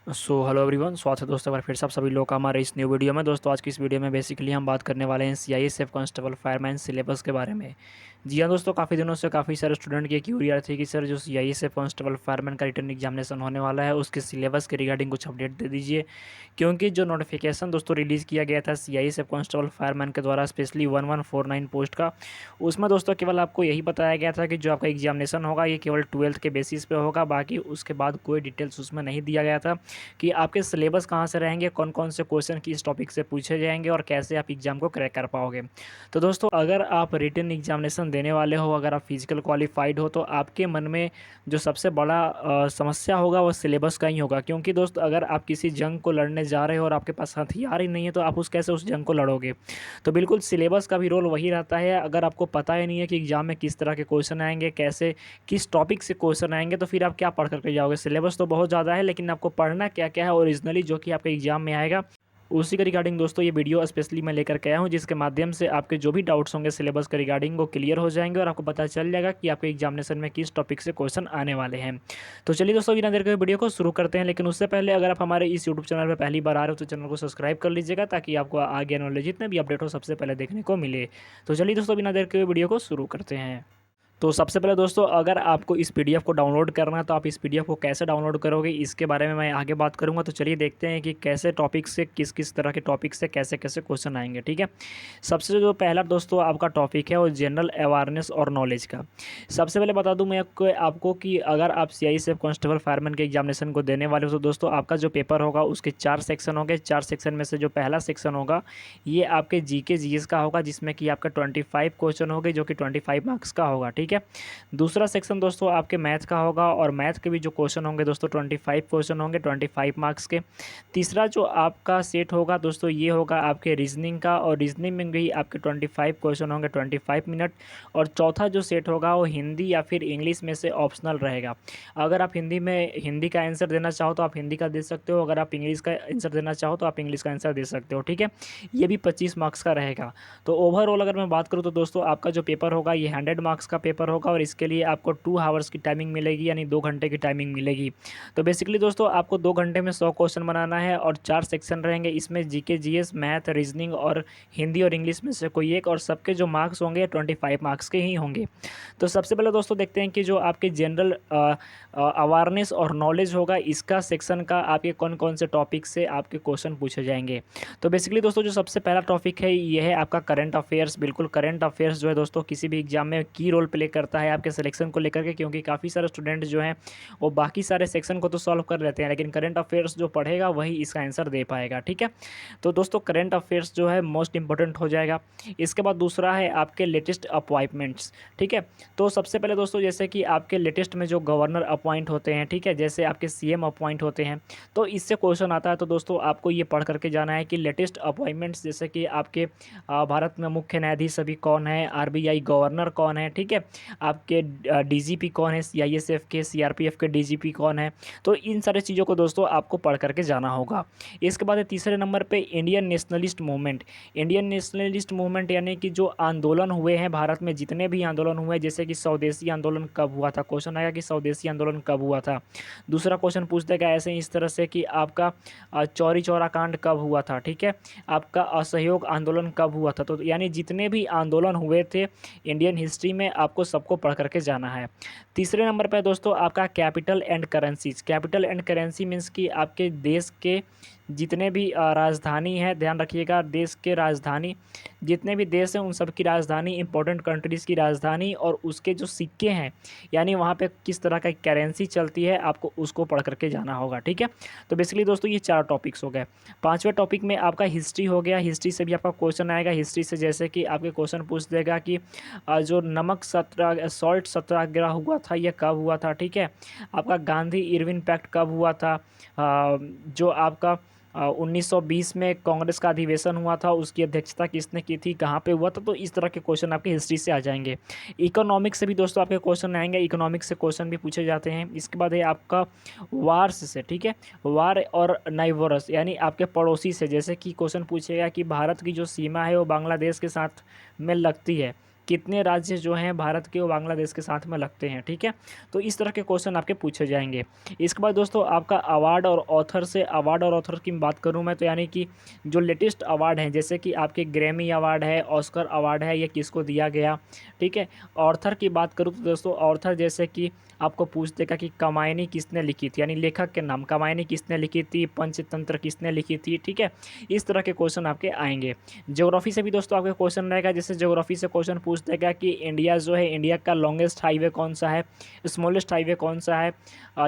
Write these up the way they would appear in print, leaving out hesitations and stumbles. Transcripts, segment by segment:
Hello everyone, स्वागत है दोस्तों एक बार फिर से आप सभी लोग का हमारे इस न्यू वीडियो में। दोस्तों आज की इस वीडियो में बेसिकली हम बात करने वाले हैं सीआईएसएफ कांस्टेबल फायरमैन सिलेबस के बारे में। जी हाँ दोस्तों, काफ़ी दिनों से काफ़ी सारे स्टूडेंट की क्यूरिया थी कि सर जो सीआईएसएफ कांस्टेबल फायरमैन का रिटर्न एग्जामिनेशन होने वाला है उसके सिलेबस के रिगार्डिंग कुछ अपडेट दे दीजिए। क्योंकि जो नोटिफिकेशन दोस्तों रिलीज़ किया गया था सीआईएसएफ कांस्टेबल फायरमैन के द्वारा स्पेशली 1149 पोस्ट का, उसमें दोस्तों केवल आपको यही बताया गया था कि जो आपका एग्जामिनेशन होगा ये केवल 12th के बेसिस पे होगा। बाकी उसके बाद कोई डिटेल्स उसमें नहीं दिया गया था कि आपके सिलेबस कहाँ से रहेंगे, कौन कौन से क्वेश्चन किस टॉपिक से पूछे जाएंगे और कैसे आप एग्ज़ाम को क्रैक कर पाओगे। तो दोस्तों अगर आप रिटन एग्जामिनेशन देने वाले हो, अगर आप फिजिकल क्वालिफाइड हो, तो आपके मन में जो सबसे बड़ा समस्या होगा वो सिलेबस का ही होगा। क्योंकि दोस्त अगर आप किसी जंग को लड़ने जा रहे हो और आपके पास हथियार ही नहीं है तो आप कैसे उस जंग को लड़ोगे। तो बिल्कुल सिलेबस का भी रोल वही रहता है। अगर आपको पता ही नहीं है कि एग्ज़ाम में किस तरह के क्वेश्चन आएंगे, कैसे किस टॉपिक से क्वेश्चन आएंगे, तो फिर आप क्या पढ़ करके जाओगे। सिलेबस तो बहुत ज़्यादा है लेकिन आपको पढ़ना क्या क्या है ओरिजिनली जो कि आपके एग्जाम में आएगा, उसी के रिगार्डिंग दोस्तों ये वीडियो स्पेशली मैं लेकर के आया हूँ, जिसके माध्यम से आपके जो भी डाउट्स होंगे सिलेबस के रिगार्डिंग वो क्लियर हो जाएंगे और आपको पता चल जाएगा कि आपके एग्जामिनेशन में किस टॉपिक से क्वेश्चन आने वाले हैं। तो चलिए दोस्तों बिना देर के वीडियो को शुरू करते हैं। लेकिन उससे पहले अगर आप हमारे इस यूट्यूब चैनल पर पहली बार आ रहे हो तो चैनल को सब्सक्राइब कर लीजिएगा ताकि आपको आगे आने वाले जितने भी अपडेट हो सबसे पहले देखने को मिले। तो चलिए दोस्तों बिना देर के वीडियो को शुरू करते हैं। तो सबसे पहले दोस्तों अगर आपको इस पीडीएफ को डाउनलोड करना है तो आप इस पीडीएफ को कैसे डाउनलोड करोगे इसके बारे में मैं आगे बात करूंगा। तो चलिए देखते हैं कि कैसे टॉपिक से किस किस तरह के टॉपिक से कैसे कैसे क्वेश्चन आएंगे। ठीक है, सबसे जो पहला दोस्तों आपका टॉपिक है वो जनरल अवेयरनेस और नॉलेज का। सबसे पहले बता दूं मैं आपको कि अगर आप सीआईएसएफ कांस्टेबल फायरमैन के एग्जामिनेशन को देने वाले हो तो दोस्तों आपका जो पेपर होगा उसके 4 सेक्शन होंगे। 4 सेक्शन में से जो पहला सेक्शन होगा ये आपके जीके जीएस का होगा, जिसमें कि आपका 25 क्वेश्चन होंगे जो कि 25 मार्क्स का होगा। ठीक है, दूसरा सेक्शन दोस्तों आपके मैथ का होगा और मैथ के भी जो क्वेश्चन होंगे दोस्तों 25 क्वेश्चन होंगे 25 मार्क्स के। तीसरा जो आपका सेट होगा दोस्तों ये होगा आपके रीजनिंग का, और रीजनिंग में भी आपके 25 क्वेश्चन होंगे 25 मिनट। और चौथा जो सेट होगा वो हिंदी या फिर इंग्लिश में से ऑप्शनल रहेगा। अगर आप हिंदी का आंसर देना चाहो तो आप हिंदी का दे सकते हो, अगर आप इंग्लिश का आंसर देना चाहो तो आप इंग्लिश का आंसर दे सकते हो। ठीक है, ये भी 25 मार्क्स का रहेगा। तो ओवरऑल अगर मैं बात करूँ तो दोस्तों आपका जो पेपर होगा ये 100 मार्क्स का पेपर होगा और इसके लिए आपको 2 आवर्स की टाइमिंग मिलेगी, यानी 2 घंटे की टाइमिंग मिलेगी। तो बेसिकली दोस्तों आपको 2 घंटे में 100 क्वेश्चन बनाना है और 4 सेक्शन रहेंगे। इसमें जीके जीएस मैथ रीजनिंग और हिंदी और इंग्लिश में से कोई एक, और सबके जो मार्क्स होंगे 25 मार्क्स के ही होंगे। तो सबसे पहले दोस्तों देखते हैं कि जो आपके जनरल अवेयरनेस और नॉलेज होगा इसका सेक्शन का आपके कौन कौन से टॉपिक से आपके क्वेश्चन पूछे जाएंगे। तो बेसिकली दोस्तों जो सबसे पहला टॉपिक है ये है आपका करंट अफेयर्स। बिल्कुल करंट अफेयर्स जो है दोस्तों किसी भी एग्जाम में की रोल प्ले करता है आपके सिलेक्शन को लेकर के, क्योंकि काफ़ी सारे स्टूडेंट जो हैं वो बाकी सारे सेक्शन को तो सॉल्व कर लेते हैं लेकिन करंट अफेयर्स जो पढ़ेगा वही इसका आंसर दे पाएगा। ठीक है, तो दोस्तों करंट अफेयर्स जो है मोस्ट इंपॉर्टेंट हो जाएगा। इसके बाद दूसरा है आपके लेटेस्ट अपॉइंटमेंट्स। ठीक है, तो सबसे पहले दोस्तों जैसे कि आपके लेटेस्ट में जो गवर्नर अपॉइंट होते हैं, ठीक है, जैसे आपके सीएम अपॉइंट होते हैं, तो इससे क्वेश्चन आता है। तो दोस्तों आपको ये पढ़ करके जाना है कि लेटेस्ट अपॉइंटमेंट्स जैसे कि आपके भारत में मुख्य न्यायाधीश अभी कौन है, आरबीआई गवर्नर कौन है, ठीक है, आपके डीजीपी कौन है, सीआईएसएफ के सीआरपीएफ के डीजीपी कौन है। तो इन सारी चीज़ों को दोस्तों आपको पढ़ करके जाना होगा। इसके बाद तीसरे नंबर पे Indian nationalist movement. Indian nationalist movement यानी कि जो आंदोलन हुए हैं भारत में, जितने भी आंदोलन हुए, जैसे कि स्वदेशी आंदोलन कब हुआ था, क्वेश्चन आएगा कि स्वदेशी आंदोलन कब हुआ था। दूसरा क्वेश्चन पूछ देगा ऐसे इस तरह से कि आपका चौरी चौरा कांड कब हुआ था। ठीक है, आपका असहयोग आंदोलन कब हुआ था। तो यानी जितने भी आंदोलन हुए थे इंडियन हिस्ट्री में आपको सबको पढ़ करके जाना है। तीसरे नंबर पर दोस्तों आपका capital and currencies. Capital and currency means कि आपके देश के जितने भी राजधानी है, ध्यान रखिएगा, देश के राजधानी जितने भी देश हैं उन सब की राजधानी, इंपॉर्टेंट कंट्रीज़ की राजधानी और उसके जो सिक्के हैं, यानी वहाँ पे किस तरह का करेंसी चलती है, आपको उसको पढ़ करके जाना होगा। ठीक है, तो बेसिकली दोस्तों ये 4 टॉपिक्स हो गए। पांचवें टॉपिक में आपका हिस्ट्री हो गया। हिस्ट्री से भी आपका क्वेश्चन आएगा। हिस्ट्री से जैसे कि आपके क्वेश्चन पूछ देगा कि जो नमक सत्याग्रह सॉल्ट सत्याग्रह हुआ था ये कब हुआ था। ठीक है, आपका गांधी इरविन पैक्ट कब हुआ था, जो आपका 1920 में कांग्रेस का अधिवेशन हुआ था उसकी अध्यक्षता किसने की थी, कहाँ पे हुआ था। तो इस तरह के क्वेश्चन आपके हिस्ट्री से आ जाएंगे। इकोनॉमिक्स से भी दोस्तों आपके क्वेश्चन आएंगे, इकोनॉमिक्स से क्वेश्चन भी पूछे जाते हैं। इसके बाद है आपका वार्स से। ठीक है, वार और नाइबरस यानी आपके पड़ोसी से, जैसे कि क्वेश्चन पूछेगा कि भारत की जो सीमा है वो बांग्लादेश के साथ में लगती है, कितने राज्य जो हैं भारत के वो बांग्लादेश के साथ में लगते हैं, ठीक है। तो इस तरह के क्वेश्चन आपके पूछे जाएंगे। इसके बाद दोस्तों आपका अवार्ड और ऑथर से, अवार्ड और ऑथर की बात करूं मैं तो यानी कि जो लेटेस्ट अवार्ड हैं, जैसे कि आपके ग्रैमी अवार्ड है, ऑस्कर अवार्ड है, ये किसको दिया गया, ठीक है। ऑथर की बात करूँ तो दोस्तों ऑथर जैसे कि आपको पूछ देगा कि कामायनी किसने लिखी थी, यानी लेखक के नाम, कामायनी किसने लिखी थी, पंचतंत्र किसने लिखी थी, ठीक है। इस तरह के क्वेश्चन आपके आएंगे। ज्योग्राफी से भी दोस्तों आपके क्वेश्चन रहेगा, जैसे ज्योग्राफी से क्वेश्चन पूछ देगा कि इंडिया जो है, इंडिया का लॉन्गेस्ट हाईवे कौन सा है, स्मॉलेस्ट हाईवे कौन सा है,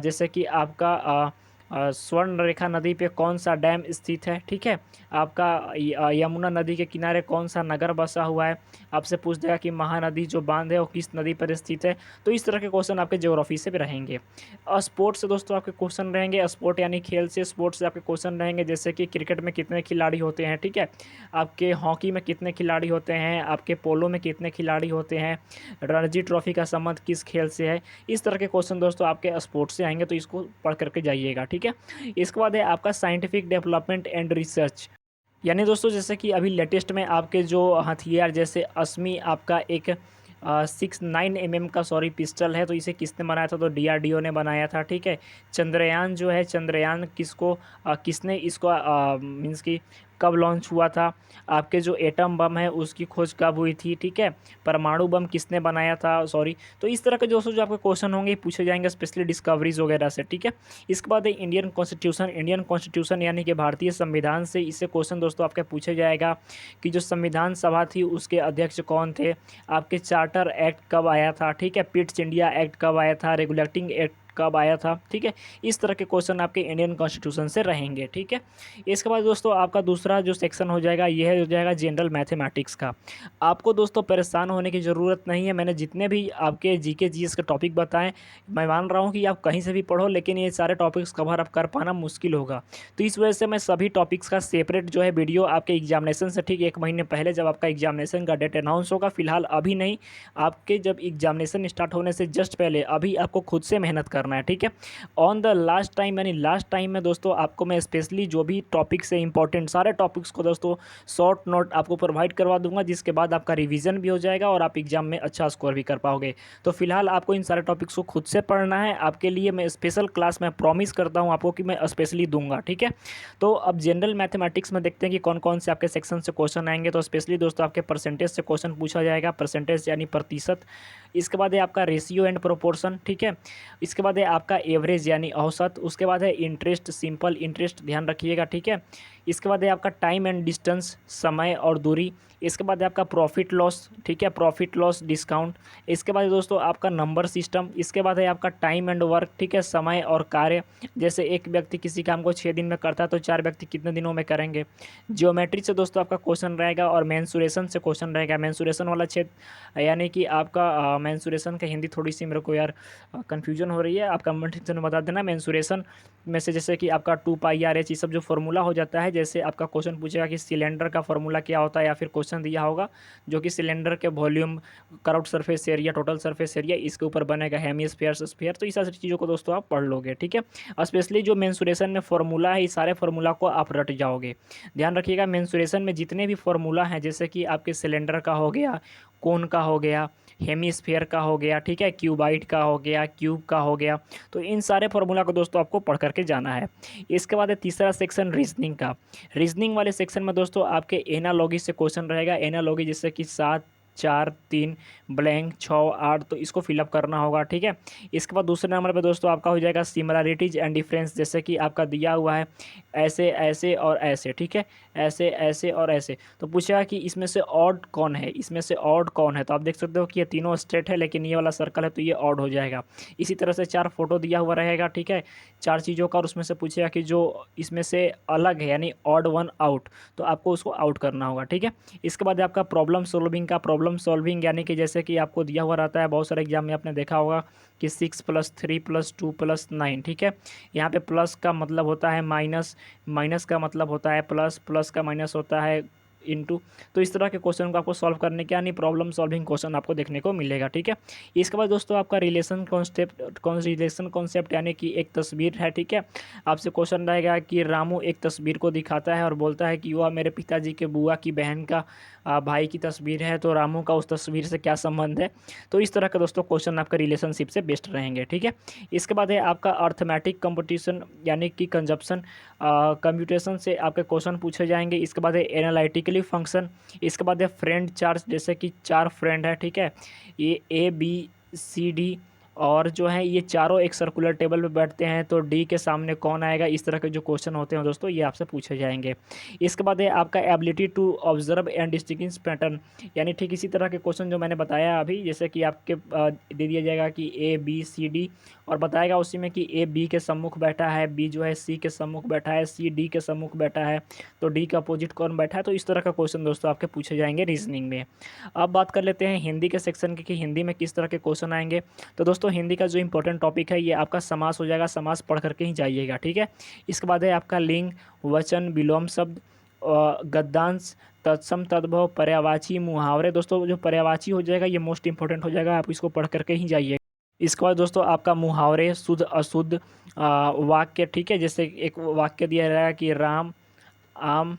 जैसे कि आपका स्वर्ण रेखा नदी पे कौन सा डैम स्थित है, ठीक है। आपका यमुना नदी के किनारे कौन सा नगर बसा हुआ है। आपसे पूछ देगा कि महानदी जो बांध है वो किस नदी पर स्थित है। तो इस तरह के क्वेश्चन आपके ज्योग्राफी से भी रहेंगे। स्पोर्ट्स से दोस्तों आपके क्वेश्चन रहेंगे, स्पोर्ट यानी खेल से, स्पोर्ट्स से आपके क्वेश्चन रहेंगे, जैसे कि क्रिकेट में कितने खिलाड़ी होते हैं, ठीक है। आपके हॉकी में कितने खिलाड़ी होते हैं, आपके पोलो में कितने खिलाड़ी होते हैं, रणजी ट्रॉफी का संबंध किस खेल से है। इस तरह के क्वेश्चन दोस्तों आपके स्पोर्ट्स से आएंगे, तो इसको पढ़ करके जाइएगा, ठीक है। इसके बाद है आपका साइंटिफिक डेवलपमेंट एंड रिसर्च, यानी दोस्तों जैसे कि अभी लेटेस्ट में आपके जो हथियार, जैसे अस्मी आपका एक 6-9 mm का पिस्टल है, तो इसे किसने बनाया था, तो डीआरडीओ ने बनाया था, ठीक है। चंद्रयान जो है, चंद्रयान किसको किसने इसको मीन्स कि कब लॉन्च हुआ था। आपके जो एटम बम है उसकी खोज कब हुई थी, ठीक है। परमाणु बम किसने बनाया था, सॉरी। तो इस तरह के दोस्तों जो आपके क्वेश्चन होंगे पूछे जाएंगे, स्पेशली डिस्कवरीज वगैरह से, ठीक है। इसके बाद है इंडियन कॉन्स्टिट्यूशन, इंडियन कॉन्स्टिट्यूशन यानी कि भारतीय संविधान से, इससे क्वेश्चन दोस्तों आपके पूछे जाएगा कि जो संविधान सभा थी उसके अध्यक्ष कौन थे, आपके चार्टर एक्ट कब आया था, ठीक है। पिट्स इंडिया एक्ट कब आया था, रेगुलेटिंग एक्ट कब आया था, ठीक है। इस तरह के क्वेश्चन आपके इंडियन कॉन्स्टिट्यूशन से रहेंगे, ठीक है। इसके बाद दोस्तों आपका दूसरा जो सेक्शन हो जाएगा, यह हो जाएगा जनरल मैथमेटिक्स का। आपको दोस्तों परेशान होने की ज़रूरत नहीं है, मैंने जितने भी आपके जीके जीएस के टॉपिक बताएं, मैं मान रहा हूं कि आप कहीं से भी पढ़ो, लेकिन ये सारे टॉपिक्स कवर अप कर पाना मुश्किल होगा। तो इस वजह से मैं सभी टॉपिक्स का सेपरेट जो है वीडियो आपके एग्जामिनेशन से ठीक 1 महीने पहले, जब आपका एग्जामिनेशन का डेट अनाउंस होगा, फिलहाल अभी नहीं, आपके जब एग्जामिनेशन स्टार्ट होने से जस्ट पहले, अभी आपको खुद से मेहनत करना है, ठीक है। ऑन द लास्ट टाइम, यानी लास्ट टाइम में दोस्तों आपको मैं स्पेशली जो भी टॉपिक्स है इंपॉर्टेंट, सारे टॉपिक्स को दोस्तों शॉर्ट नोट आपको प्रोवाइड करवा दूंगा, जिसके बाद आपका रिवीजन भी हो जाएगा और आप एग्जाम में अच्छा स्कोर भी कर पाओगे। तो फिलहाल आपको इन सारे टॉपिक्स को खुद से पढ़ना है। आपके लिए मैं स्पेशल क्लास में प्रॉमिस करता हूँ आपको कि मैं स्पेशली दूंगा, ठीक है। तो अब जनरल मैथमेटिक्स में देखते हैं कि कौन कौन से आपके सेक्शन से क्वेश्चन आएंगे। तो स्पेशली दोस्तों आपके परसेंटेज से क्वेश्चन पूछा जाएगा, परसेंटेज यानी प्रतिशत। इसके बाद है आपका रेशियो एंड प्रोपोर्शन, ठीक है। इसके बाद है आपका एवरेज यानी औसत। उसके बाद है इंटरेस्ट, सिंपल इंटरेस्ट, ध्यान रखिएगा, ठीक है। इसके बाद है आपका टाइम एंड डिस्टेंस, समय और दूरी। इसके बाद है आपका प्रॉफिट लॉस, ठीक है, प्रॉफिट लॉस डिस्काउंट। इसके बाद दोस्तों आपका नंबर सिस्टम। इसके बाद है आपका टाइम एंड वर्क, ठीक है, समय और कार्य। जैसे एक व्यक्ति किसी काम को 6 दिन में करता है, तो 4 व्यक्ति कितने दिनों में करेंगे। जियोमेट्री से दोस्तों आपका क्वेश्चन रहेगा और मेंसुरेशन से क्वेश्चन रहेगा। मेंसुरेशन वाला क्षेत्र यानी कि आपका मेंसुरेशन का हिंदी थोड़ी सी मेरे को यार कन्फ्यूजन हो रही है, आप कमेंट सेक्शन में बता देना। मेंसुरेशन में से जैसे कि आपका 2πr/h ये सब जो फॉर्मूला हो जाता है, जैसे आपका क्वेश्चन पूछेगा कि सिलेंडर का फॉर्मूला क्या होता है, या फिर क्वेश्चन दिया होगा जो कि सिलेंडर के volume, curved surface area, total surface area, इसके ऊपर बनेगा हेमिस्फीयर, स्फीयर। तो इस सारी चीज़ों को दोस्तों आप पढ़ लोगे, ठीक है। स्पेशली जो मेंसुरेशन में फॉर्मूला है, इस सारे फॉर्मूला को आप रट जाओगे। ध्यान रखिएगा, मेंसुरेशन में जितने भी फॉर्मूला हैं, जैसे कि आपके सिलेंडर का हो गया, कोन का हो गया, हेमिस्फीयर का हो गया, ठीक है, क्यूबाइड का हो गया, क्यूब का हो गया, तो इन सारे फॉर्मूला को दोस्तों आपको पढ़ करके जाना है। इसके बाद है तीसरा सेक्शन रीजनिंग का। रीजनिंग वाले सेक्शन में दोस्तों आपके एनालॉगी से क्वेश्चन रहेगा। एनालॉगी जैसे कि 7, 4, 3, ब्लैंक, 6, 8, तो इसको फिलअप करना होगा, ठीक है। इसके बाद दूसरे नंबर पे दोस्तों आपका हो जाएगा सिमिलरिटीज एंड डिफरेंस, जैसे कि आपका दिया हुआ है ऐसे, ऐसे और ऐसे, ठीक है, ऐसे, ऐसे और ऐसे। तो पूछेगा कि इसमें से ऑड कौन है, इसमें से ऑड कौन है। तो आप देख सकते हो कि ये तीनों स्ट्रेट है, लेकिन ये वाला सर्कल है तो ये ऑड हो जाएगा। इसी तरह से 4 फोटो दिया हुआ रहेगा, ठीक है, 4 चीज़ों का, और उसमें से पूछेगा कि जो इसमें से अलग है यानी ऑड वन आउट, तो आपको उसको आउट करना होगा, ठीक है। इसके बाद आपका प्रॉब्लम सॉल्विंग का। प्रॉब्लम सॉल्विंग यानी कि जैसे कि आपको दिया हुआ रहता है, बहुत सारे एग्जाम में आपने देखा होगा कि 6 + 3 + 2 + 9, ठीक है। यहाँ पे प्लस का मतलब होता है माइनस, माइनस का मतलब होता है प्लस, प्लस का माइनस होता है इंटू। तो इस तरह के क्वेश्चन को आपको सॉल्व करने के यानी प्रॉब्लम सॉल्विंग क्वेश्चन आपको देखने को मिलेगा। ठीक है, इसके बाद दोस्तों आपका रिलेशन कॉन्सेप्ट यानी कि एक तस्वीर है। ठीक है, आपसे क्वेश्चन रहेगा कि रामू एक तस्वीर को दिखाता है और बोलता है कि वह मेरे पिताजी के बुआ की बहन का भाई की तस्वीर है, तो रामू का उस तस्वीर से क्या संबंध है। तो इस तरह का दोस्तों क्वेश्चन आपका रिलेशनशिप से बेस्ड रहेंगे। ठीक है, इसके बाद है आपका अर्थमेटिक कंपटीशन यानी कि कंजप्शन कंप्यूटेशन से आपके क्वेश्चन पूछे जाएंगे। इसके बाद है एनालिटिकली फंक्शन। इसके बाद है फ्रेंड चार्ज, जैसे कि 4 फ्रेंड है। ठीक है, ये ABCD और जो है ये चारों एक सर्कुलर टेबल पे बैठते हैं, तो डी के सामने कौन आएगा। इस तरह के जो क्वेश्चन होते हैं दोस्तों ये आपसे पूछे जाएंगे। इसके बाद है आपका ability to observe and distinguish pattern, यानी ठीक इसी तरह के क्वेश्चन जो मैंने बताया अभी, जैसे कि आपके दे दिया जाएगा कि ABCD और बताएगा उसी में कि A B के सम्मुख बैठा है, B जो है C के सम्मुख बैठा है, C D के सम्मुख बैठा है, तो D का अपोजिट कौन बैठा है। तो इस तरह का क्वेश्चन दोस्तों आपके पूछे जाएंगे रीजनिंग में। अब बात कर लेते हैं हिंदी के सेक्शन की कि हिंदी में किस तरह के क्वेश्चन आएंगे। तो दोस्तों हिंदी का जो इंपॉर्टेंट टॉपिक है ये आपका समास हो जाएगा, समास पढ़ करके ही जाइएगा। ठीक है, इसके बाद है आपका लिंग, वचन, विलोम शब्द, गद्यांश, तत्सम, तद्भव, पर्यायवाची, मुहावरे। दोस्तों जो पर्यायवाची हो जाएगा ये मोस्ट इंपॉर्टेंट हो जाएगा, आप इसको पढ़ करके ही जाइए। इसके बाद दोस्तों आपका मुहावरे, शुद्ध अशुद्ध वाक्य। ठीक है, जैसे एक वाक्य दिया रहेगा कि राम आम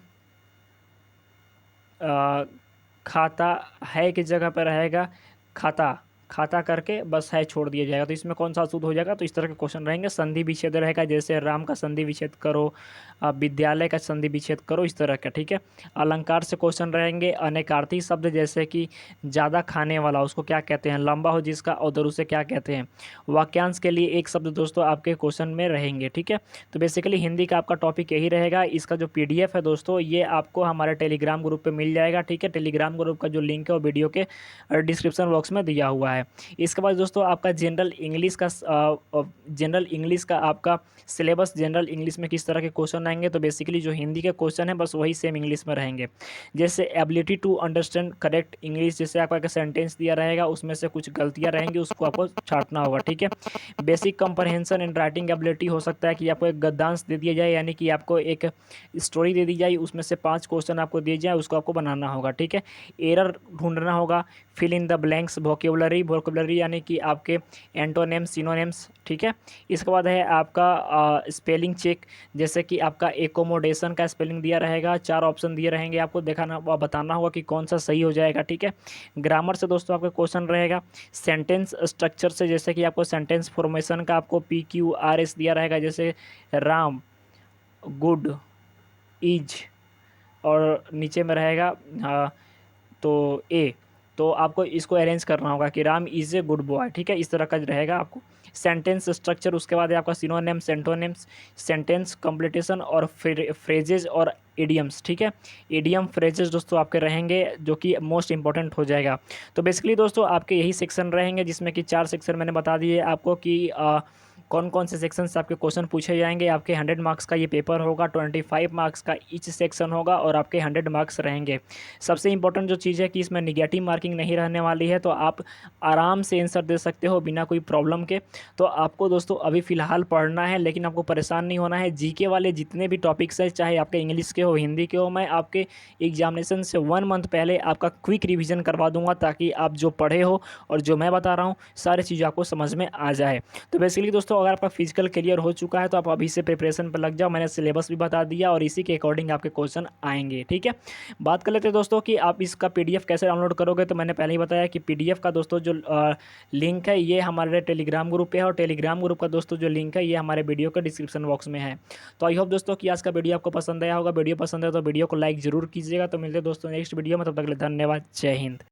खाता है की जगह पर रहेगा खाता, खाता करके बस है छोड़ दिया जाएगा, तो इसमें कौन सा अशुद्ध हो जाएगा। तो इस तरह के क्वेश्चन रहेंगे। संधि विच्छेद रहेगा, जैसे राम का संधि विच्छेद करो, विद्यालय का संधि विच्छेद करो, इस तरह का। ठीक है, अलंकार से क्वेश्चन रहेंगे। अनेकार्थी शब्द, जैसे कि ज़्यादा खाने वाला उसको क्या कहते हैं, लंबा हो जिसका और उसे क्या कहते हैं। वाक्यांश के लिए एक शब्द दोस्तों आपके क्वेश्चन में रहेंगे। ठीक है, तो बेसिकली हिंदी का आपका टॉपिक यही रहेगा। इसका जो PDF है दोस्तों ये आपको हमारे टेलीग्राम ग्रुप पे मिल जाएगा। ठीक है, टेलीग्राम ग्रुप का जो लिंक है वो वीडियो के डिस्क्रिप्शन बॉक्स में दिया हुआ है। इसके बाद दोस्तों आपका जनरल इंग्लिश का आपका सिलेबस, जनरल इंग्लिश में किस तरह के क्वेश्चन आएंगे। तो बेसिकली जो हिंदी के क्वेश्चन है बस वही सेम इंग्लिश में रहेंगे। जैसे ability to understand correct English, जैसे आपका एक सेंटेंस दिया रहेगा उसमें से कुछ गलतियां रहेंगी उसको आपको छांटना होगा। ठीक है, basic comprehension and writing ability, हो सकता है कि आपको एक गद्यांश दे दिया जाए यानी कि आपको एक स्टोरी दे दी जाए, उसमें से 5 क्वेश्चन आपको दिए जाए, उसको आपको बनाना होगा। ठीक है, एरर ढूंढना होगा, fill in the blanks, vocabulary यानी कि आपके एंटोनेम्स, सिनोनेम्स। ठीक है, इसके बाद है आपका स्पेलिंग चेक, जैसे कि आपका एकोमोडेशन का स्पेलिंग दिया रहेगा, 4 ऑप्शन दिए रहेंगे, आपको दिखाना बताना होगा कि कौन सा सही हो जाएगा। ठीक है, ग्रामर से दोस्तों आपका क्वेश्चन रहेगा। सेंटेंस स्ट्रक्चर से, जैसे कि आपको सेंटेंस फॉर्मेशन का आपको PQRS दिया रहेगा, जैसे राम, गुड, इज और नीचे में रहेगा तो ए, तो आपको इसको अरेंज करना होगा कि Ram is a good boy. ठीक है, इस तरह का रहेगा आपको सेंटेंस स्ट्रक्चर। उसके बाद है आपका सिनोनिम्स, एंटोनिम्स, सेंटेंस कंप्लीटेशन और फ्रेजेज और इडियम्स। ठीक है, इडियम फ्रेजेस दोस्तों आपके रहेंगे जो कि मोस्ट इंपॉर्टेंट हो जाएगा। तो बेसिकली दोस्तों आपके यही सेक्शन रहेंगे, जिसमें कि 4 सेक्शन मैंने बता दिए आपको कि कौन कौन से सेक्शन से आपके क्वेश्चन पूछे जाएंगे। आपके 100 मार्क्स का ये पेपर होगा, 25 मार्क्स का ईच सेक्शन होगा और आपके 100 मार्क्स रहेंगे। सबसे इंपॉर्टेंट जो चीज़ है कि इसमें निगेटिव मार्किंग नहीं रहने वाली है, तो आप आराम से आंसर दे सकते हो बिना कोई प्रॉब्लम के। तो आपको दोस्तों अभी फ़िलहाल पढ़ना है, लेकिन आपको परेशान नहीं होना है। GK वाले जितने भी टॉपिक्स हैं, चाहे आपके इंग्लिश के हो, हिंदी के हो, मैं आपके एग्जामिनेशन से 1 मंथ पहले आपका क्विक रिविज़न करवा दूंगा, ताकि आप जो पढ़े हो और जो मैं बता रहा हूँ सारी चीज़ें आपको समझ में आ जाए। तो बेसिकली दोस्तों अगर आपका फिजिकल क्लियर हो चुका है तो आप अभी से प्रिपरेशन पर लग जाओ। मैंने सिलेबस भी बता दिया और इसी के अकॉर्डिंग आपके क्वेश्चन आएंगे। ठीक है, बात कर लेते हैं दोस्तों कि आप इसका PDF कैसे डाउनलोड करोगे। तो मैंने पहले ही बताया कि PDF का दोस्तों जो लिंक है ये हमारे टेलीग्राम ग्रुप पे है, और टेलीग्राम ग्रुप का दोस्तों जो लिंक है ये हमारे वीडियो के डिस्क्रिप्शन बॉक्स में है। तो आई होप दोस्तों कि आज का वीडियो आपको पसंद आया होगा। वीडियो पसंद है तो वीडियो को लाइक जरूर कीजिएगा। तो मिलते हैं दोस्तों नेक्स्ट वीडियो में, तब तक के लिए धन्यवाद, जय हिंद।